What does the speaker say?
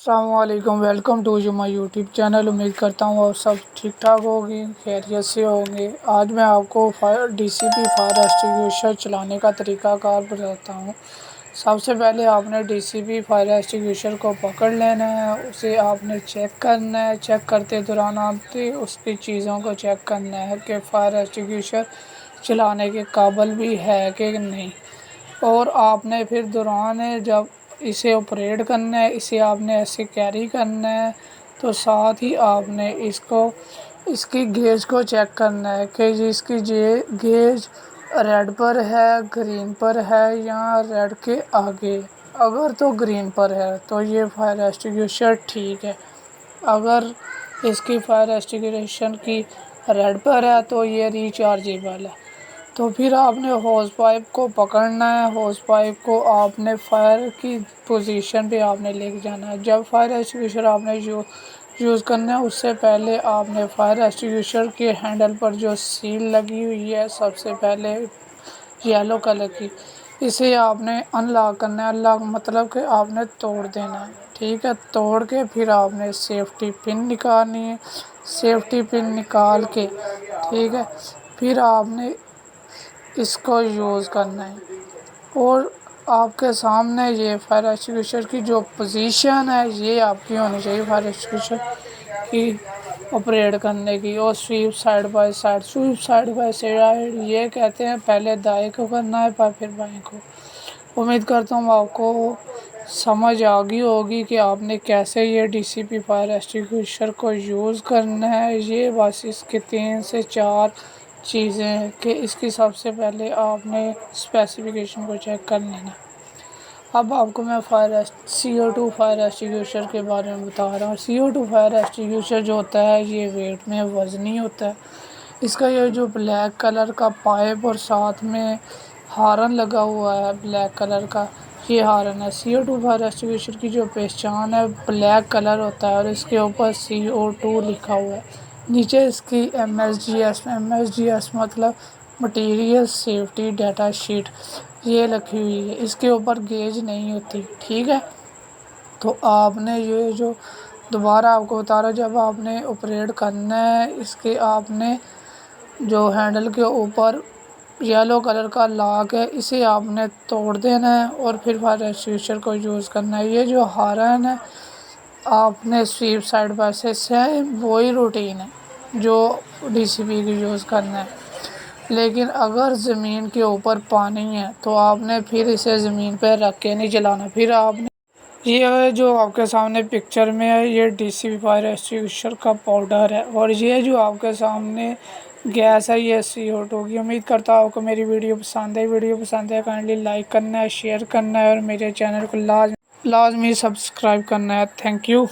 السلام علیکم، welcome to my YouTube channel. امید کرتا ہوں آپ سب ٹھیک ٹھاک ہوگی، خیریت سے ہوں گے۔ آج میں آپ کو ڈی سی پی فائر ایکسٹنگوشر چلانے کا طریقہ کار بتاتا ہوں۔ سب سے پہلے آپ نے ڈی سی پی فائر ایکسٹنگوشر کو پکڑ لینا ہے، اسے آپ نے چیک کرنا ہے۔ چیک کرتے دوران آپ نے اس کی چیزوں کو چیک کرنا ہے کہ فائر ایکسٹنگوشر چلانے کے قابل بھی ہے کہ نہیں، اور آپ نے پھر دوران جب اسے آپریٹ کرنا ہے، اسے آپ نے ایسے کیری کرنا ہے، تو ساتھ ہی آپ نے اس کی گیج کو چیک کرنا ہے کہ اس کی گیج ریڈ پر ہے، گرین پر ہے یا ریڈ کے آگے۔ اگر تو گرین پر ہے تو یہ فائر ایکسٹنگوشر ٹھیک ہے، اگر اس کی فائر ایکسٹنگوشر کی ریڈ پر ہے تو یہ ریچارجیبل ہے۔ تو پھر آپ نے ہوز پائپ کو پکڑنا ہے، ہوز پائپ کو آپ نے فائر کی پوزیشن پہ آپ نے لے کے جانا ہے۔ جب فائر ایکسٹنگوشر آپ نے یوز کرنا ہے، اس سے پہلے آپ نے فائر ایکسٹنگوشر کے ہینڈل پر جو سیل لگی ہوئی ہے سب سے پہلے یلو کلر کی، اسے آپ نے ان لاک کرنا ہے۔ ان لاک مطلب کہ آپ نے توڑ دینا ہے، ٹھیک ہے۔ توڑ کے پھر آپ نے سیفٹی پن نکالنی ہے، سیفٹی پن نکال کے ٹھیک ہے، پھر آپ نے اس کو یوز کرنا ہے۔ اور آپ کے سامنے یہ فائر ایکسٹنگوشر کی جو پوزیشن ہے یہ آپ کی ہونی چاہیے فائر ایکسٹنگوشر کی آپریٹ کرنے کی، اور swipe side by side. Swipe side by side یہ کہتے ہیں پہلے دائیں کو کرنا ہے پھر بائیں کو۔ امید کرتا ہوں آپ کو سمجھ آ گئی ہوگی کہ آپ نے کیسے یہ ڈی سی پی فائر ایکسٹنگوشر کو یوز کرنا ہے۔ یہ بس اس کے 3 سے 4 چیزیں ہیں کہ اس کی سب سے پہلے آپ نے اسپیسیفیکیشن کو چیک کر لینا۔ اب آپ کو میں CO2 فائر ایکسٹنگوشر کے بارے میں بتا رہا ہوں۔ CO2 فائر ایکسٹنگوشر جو ہوتا ہے یہ ویٹ میں وزنی ہوتا ہے۔ اس کا یہ جو بلیک کلر کا پائپ اور ساتھ میں ہارن لگا ہوا ہے بلیک کلر کا، یہ ہارن ہے۔ CO2 فائر ایکسٹنگوشر کی جو پہچان ہے بلیک کلر ہوتا ہے اور اس کے اوپر CO2 لکھا ہوا ہے۔ نیچے اس کی MSGS مطلب مٹیریل سیفٹی ڈیٹا شیٹ یہ لکھی ہوئی ہے، اس کے اوپر گیج نہیں ہوتی، ٹھیک ہے۔ تو آپ نے یہ جو دوبارہ آپ کو بتا رہا ہوں، جب آپ نے آپریٹ کرنا ہے اس کے آپ نے جو ہینڈل کے اوپر یلو کلر کا لاک ہے اسے آپ نے توڑ دینا ہے اور پھر فائر ایکسٹنگوشر کو یوز کرنا ہے۔ یہ جو ہارن ہے آپ نے سویپ سائڈ بائی سے سیم وہی روٹین ہے جو ڈی سی پی کی یوز کرنا ہے، لیکن اگر زمین کے اوپر پانی ہے تو آپ نے پھر اسے زمین پہ رکھ کے نہیں چلانا۔ پھر آپ نے یہ جو آپ کے سامنے پکچر میں ہے یہ ڈی سی پی فائر ایکسٹنگوشر کا پاؤڈر ہے، اور یہ جو آپ کے سامنے گیس ہے یہ CO2 کی۔ امید کرتا ہوں آپ کو میری ویڈیو پسند ہے۔ ویڈیو پسند ہے کائنڈلی لائک کرنا ہے، شیئر کرنا ہے اور میرے چینل کو لازمی سبسکرائب کرنا ہے۔ Thank you.